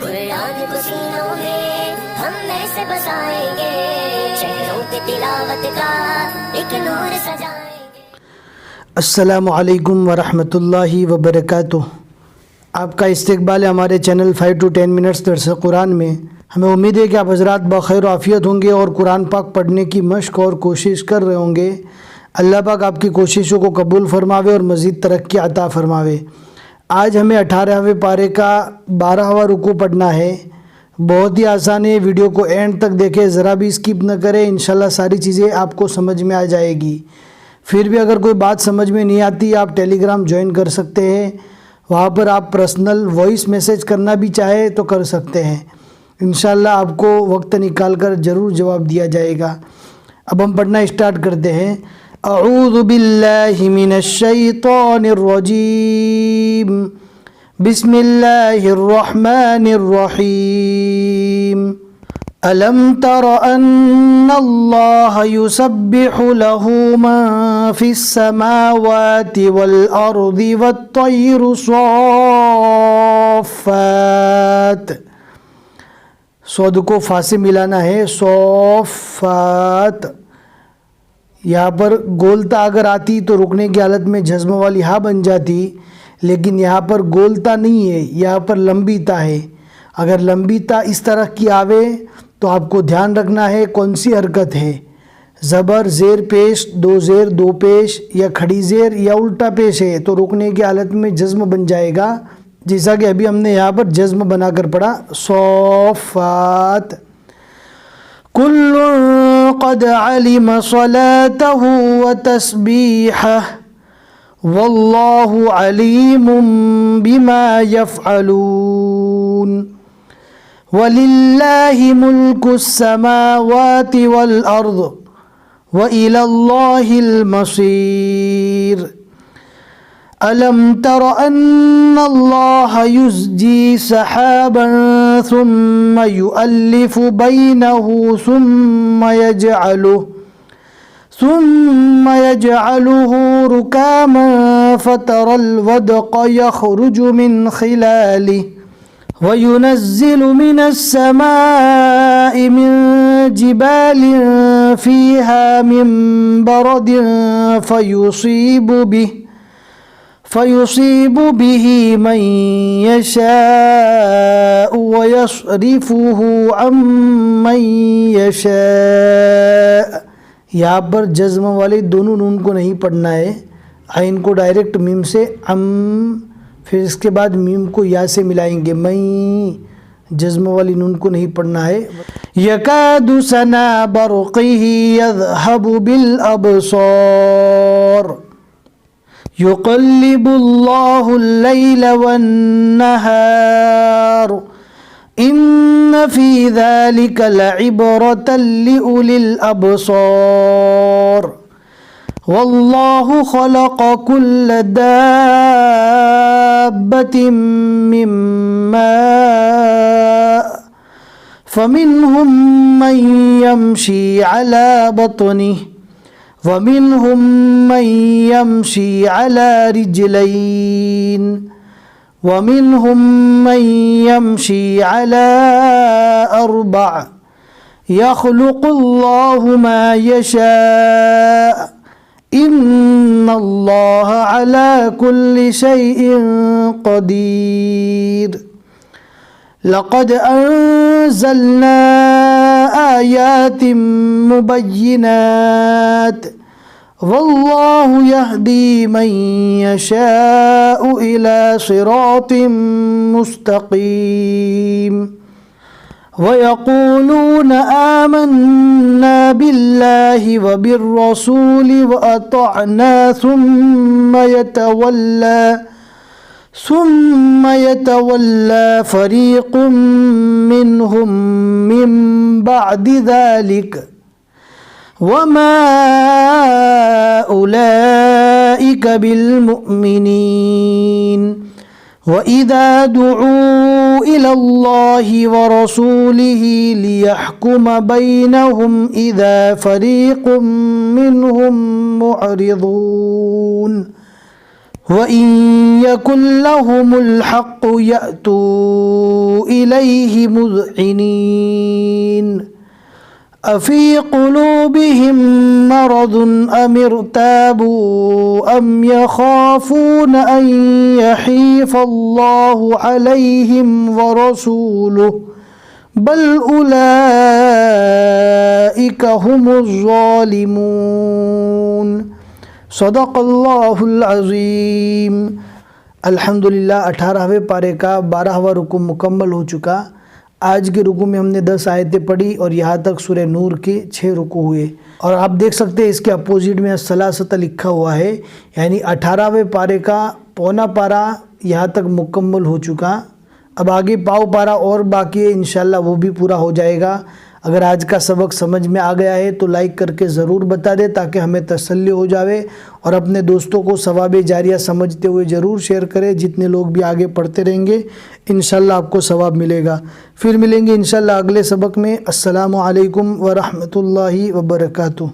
कुरान को सीनों में हम ऐसे बसाएंगे, शहरों पे तिलावत का एक नूर सजाएंगे। अस्सलामु अलैकुम वरहमतुल्लाहि वबरकातुह। आपका इस्तकबाल है हमारे चैनल 5 to 10 मिनट्स दर्स कुरान में। हमें उम्मीद है कि आप हज़रात बखैर आफ़ियत होंगे और कुरान पाक पढ़ने की मश्क और कोशिश कर रहे होंगे। अल्लाह पाक आपकी कोशिशों को कबूल फ़रमावे और मज़ीद तरक्की अता फ़रमावे। आज हमें 18वें पारे का 12वां रुकू पढ़ना है। बहुत ही आसान है, वीडियो को एंड तक देखें, ज़रा भी स्किप न करें। इंशाल्लाह सारी चीज़ें आपको समझ में आ जाएगी। फिर भी अगर कोई बात समझ में नहीं आती, आप टेलीग्राम ज्वाइन कर सकते हैं। वहाँ पर आप पर्सनल वॉइस मैसेज करना भी चाहे तो कर सकते हैं। इंशाल्लाह आपको वक्त निकाल कर ज़रूर जवाब दिया जाएगा। अब हम पढ़ना स्टार्ट करते हैं। अऊज़ु बिल्लाहि मिनश शैतानिर रजीम, बिस्मिल्लाहिर रहमानिर रहीम। अलम तर अन्नल्लाह युसब्बिहु लहू मा फिस समावाति वल अर्दि वत्तैरु सॉफ़ात। सौद को फा से मिलाना है, सॉफ़ात। यहाँ पर गोलता अगर आती तो रुकने की हालत में जज्म वाली हा बन जाती, लेकिन यहाँ पर गोलता नहीं है, यहाँ पर लंबी ता है। अगर लंबी ता इस तरह की आवे तो आपको ध्यान रखना है कौन सी हरकत है। ज़बर ज़ेर पेश, दो ज़ेर दो पेश, या खड़ी ज़ेर या उल्टा पेश है तो रुकने की हालत में जज्म बन जाएगा, जैसा कि अभी हमने यहाँ पर जज्म बनाकर पढ़ा, सॉफ़ात। कुल्लुन क़द अलिम सलातहु व तस्बीहहु वल्लाहु अलीमुम बिमा यफ़अलून। वलिल्लाहि मुल्कुस समावाति वल अर्द व इलल्लाहिल मसीर। अलम तर अन्नल्लाह युज़्जी सहाबन सुम्मा युअल्लिफु बैनहु सुम्मा यजअलुहु रुकामन फतरल वदक़ यख़रुजु मिन खिलालिहि वयुनज़्ज़िलु मिनस समाइ मिन जिबालिन फ़ीहा मिन बरदिन फ़युसीबु बिही मन यशाअ व यस्रिफ़ुहु अम्मन यशाअ। यहाँ पर जज़्म वाले दोनों नून को नहीं पढ़ना है, आइन को डायरेक्ट मीम से फिर इसके बाद मीम को या से मिलाएंगे। मई जज़्म वाली नून को नहीं पढ़ना है। यकादु सना बरक़िही यज़हबु बिल अबसार युक़ल्लिबुल्लाहुल लैला वन्नहार इन्न फ़ी ज़ालिका लइब्रतन लिउलिल अबसार। वल्लाहु ख़लक़ कुल्ल दाब्बतिन मिन माअ फ़मिनहुम मन यमशी अला बत्निहि वमिनहुम मन यमशी अला रिजलैन वमिनहुम मन यमशी अला अर्बअ यख़्लुक़ुल्लाहु मा यशाअ इन्नल्लाह अला कुल्लि शैइन क़दीर। लक़द अंज़लना आयातिन मुबय्यिनात वल्लाहु यहदी मन यशाअ इला सिरातिन मुस्तक़ीम। वयक़ूलून आमन्ना बिल्लाहि व बिर्रसूलि व अतअना सुम्म यतवल्ला फ़रीक़ुम मिनहुम मिन बअदि ज़ालिक वमा उलाइक बिलमुमिनीन। वइज़ा दुऊ इलल्लाहि व रसूलिहि लियहकुम बैनहुम इज़ा फ़रीक़ुम मिनहुम मुअरिज़ून। वइन यकुन लहुमुल हक़्क़ु यअतू इलैहि मुज़इनीन अफ़ी क़ुलूबिहिम मरदुन अमिरताबू अम यख़ाफ़ून अन यहीफ़अल्लाहु अलैहिम व रसूलुहु बल उलाइका हुमुज़्ज़ालिमून। सदक़ल्लाहुल अज़ीम। अल्हम्दुलिल्लाह 18वें पारे का 12वां रुकू मुकम्मल हो चुका। आज के रुकू में हमने 10 आयतें पढ़ी और यहाँ तक सूरह नूर के 6 रुकू हुए। और आप देख सकते हैं इसके अपोजिट में सलासत लिखा हुआ है, यानी 18वें पारे का पौना पारा यहाँ तक मुकम्मल हो चुका। अब आगे पाव पारा और बाकी है, इंशाल्लाह वो भी पूरा हो जाएगा। अगर आज का सबक समझ में आ गया है तो लाइक करके ज़रूर बता दें ताकि हमें तसल्ली हो जावे, और अपने दोस्तों को सवाब जारिया समझते हुए ज़रूर शेयर करें। जितने लोग भी आगे पढ़ते रहेंगे इंशाल्लाह आपको सवाब मिलेगा। फिर मिलेंगे इंशाल्लाह अगले सबक में। अस्सलामु अलैकुम व रहमतुल्लाहि व बरकातुहू।